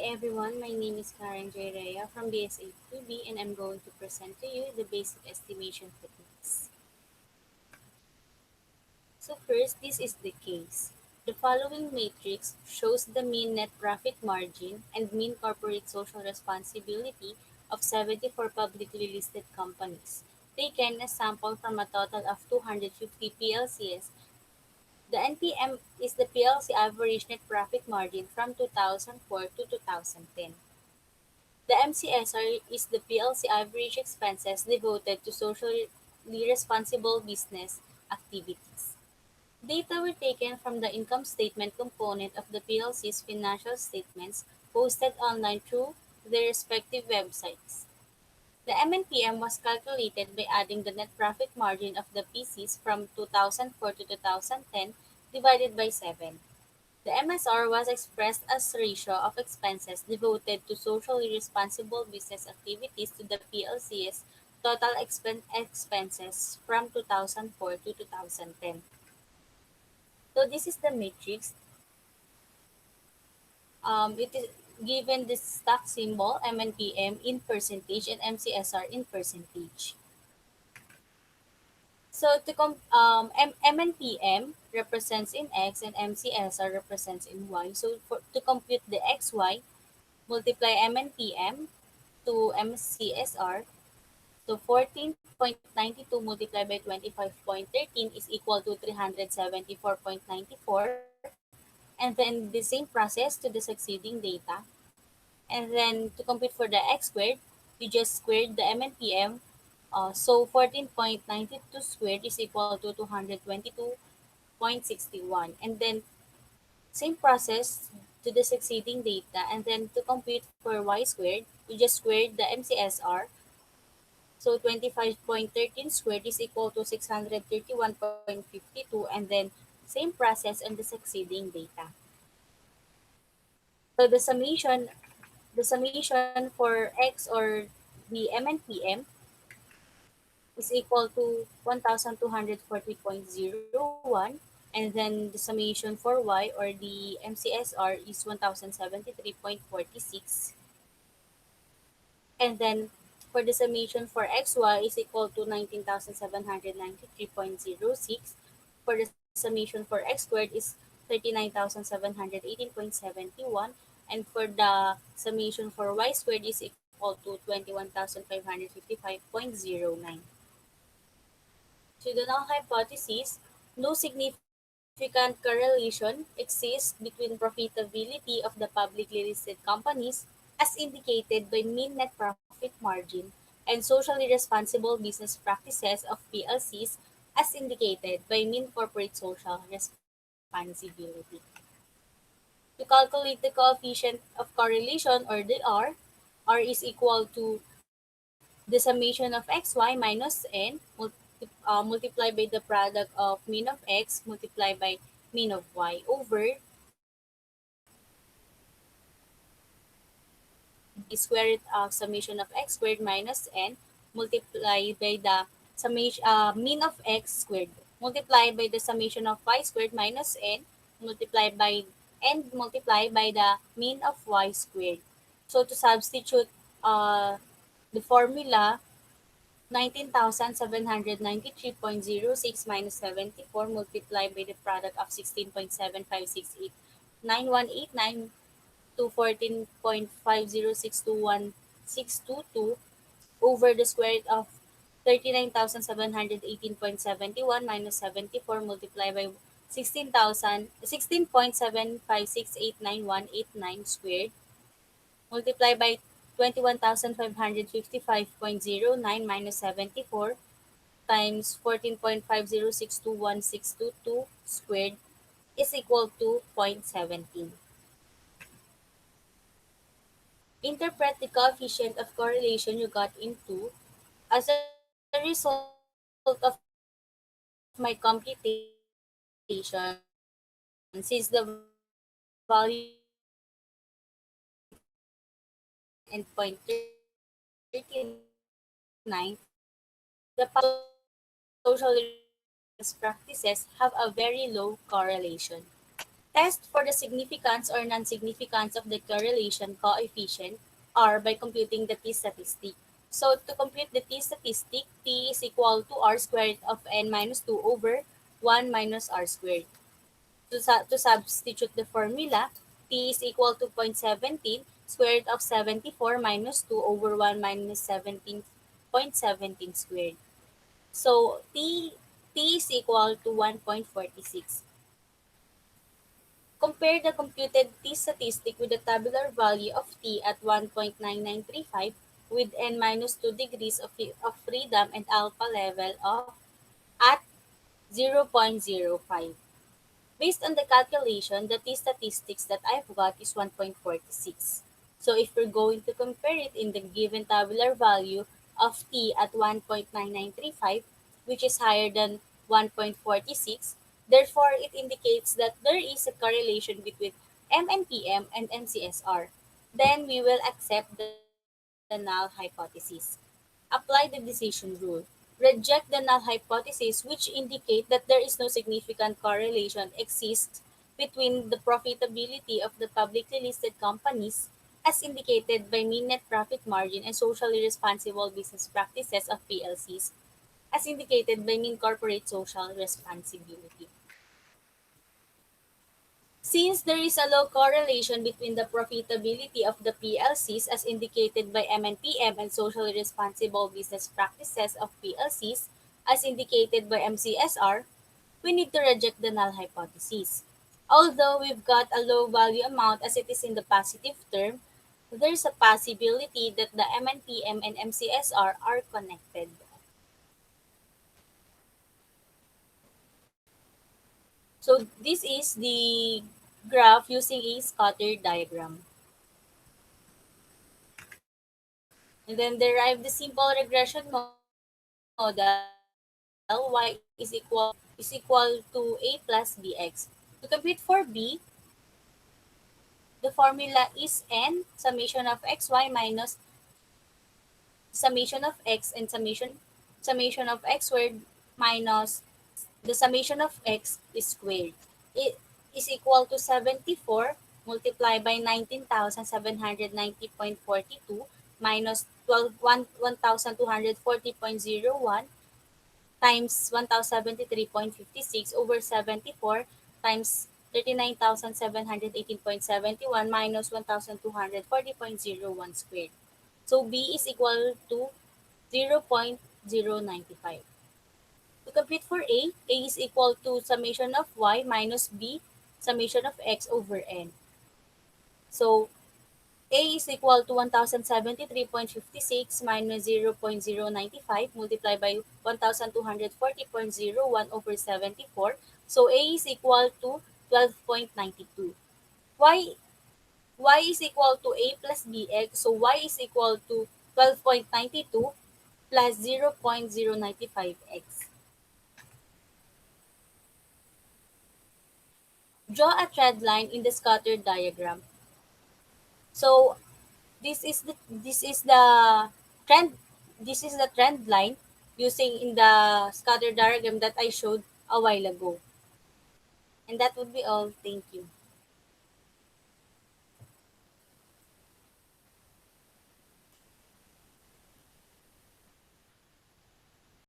everyone, my name is Karen J. Rea from BSA2B and I'm going to present to you the basic estimation techniques. So first, this is the case. The following matrix shows the mean net profit margin and mean corporate social responsibility of 74 publicly listed companies, taken as sample from a total of 250 PLCs. The NPM is the PLC average net profit margin from 2004 to 2010. The MCSR is the PLC average expenses devoted to socially responsible business activities. Data were taken from the income statement component of the PLC's financial statements posted online through their respective websites. The MNPM was calculated by adding the net profit margin of the PCs from 2004 to 2010 divided by 7. The MSR was expressed as ratio of expenses devoted to socially responsible business activities to the PLC's total expenses from 2004 to 2010. So this is the matrix. It is given the stock symbol MNPM in percentage and MCSR in percentage. So MNPM represents in X and MCSR represents in Y. So to compute the XY, multiply MNPM to MCSR. So 14.92 multiplied by 25.13 is equal to 374.94. And then the same process to the succeeding data. And then to compute for the X squared, you just squared the MNPM. So 14.92 squared is equal to 222.61. And then same process to the succeeding data, and then to compute for y squared, we just squared the MCSR. So 25.13 squared is equal to 631.52, and then same process on the succeeding data. So the summation for X or the MNPM is equal to 1240.01, and then the summation for Y or the MCSR is 1073.46, and then for the summation for XY is equal to 19,793.06. For the summation for X squared is 39,718.71, and for the summation for Y squared is equal to 21,555.09. To the null hypothesis, no significant correlation exists between profitability of the publicly listed companies, as indicated by mean net profit margin, and socially responsible business practices of PLCs, as indicated by mean corporate social responsibility. To calculate the coefficient of correlation, or the R is equal to the summation of xy minus n multiplied by the product of mean of x multiplied by mean of y over the square root of summation of x squared minus n multiplied by the summation mean of x squared multiplied by the summation of y squared minus n multiplied by the mean of y squared. So to substitute the formula, 19,793.06 minus 74 multiplied by the product of 16.75689189 to 14.50621622 over the square root of 39,718.71 minus 74 multiplied by 16.75689189 squared multiplied by 21,555.09 minus 74 times 14.50621622 squared is equal to 0.17. Interpret the coefficient of correlation you got into. As a result of my computation, since the value is 0.39 and 0.39, the social practices have a very low correlation. Test for the significance or non-significance of the correlation coefficient R by computing the t-statistic. So to compute the t-statistic, t is equal to r squared of n minus 2 over 1 minus r squared. To substitute the formula, t is equal to 0.17 square root of 74 minus 2 over 1 minus 17.17 squared. So t is equal to 1.46. Compare the computed t-statistic with the tabular value of t at 1.9935 with n minus 2 degrees of freedom and alpha level of at 0.05. Based on the calculation, the t-statistics that I've got is 1.46. So if we're going to compare it in the given tabular value of t at 1.9935, which is higher than 1.46, therefore it indicates that there is a correlation between MNPM and MCSR. Then we will accept the null hypothesis. Apply the decision rule. Reject the null hypothesis, which indicate that there is no significant correlation exists between the profitability of the publicly listed companies as indicated by mean net profit margin and socially responsible business practices of PLCs as indicated by mean corporate social responsibility. Since there is a low correlation between the profitability of the PLCs as indicated by MNPM and socially responsible business practices of PLCs as indicated by MCSR, we need to reject the null hypothesis. Although we've got a low value amount as it is in the positive term, there's a possibility that the MNPM and MCSR are connected. So this is the graph using a scatter diagram. And then derive the simple regression model y is equal to a plus bx. To compute for b, the formula is n summation of xy minus summation of x and summation of x squared minus the summation of x is squared. It is equal to 74 multiplied by 19,790.42 minus 1,240.01 times 1,073.56 over 74 times 39,718.71 minus 1,240.01 squared. So B is equal to 0.095. To compute for A is equal to summation of y minus b summation of x over n. So A is equal to 1,073.56 minus 0.095 multiplied by 1,240.01 over 74. So A is equal to 12.92. Y, y is equal to A plus bx. So y is equal to 12.92 plus 0.095x. Draw a trend line in the scatter diagram. So this is the trend this is the trend line using in the scatter diagram that I showed a while ago. And that would be all. Thank you.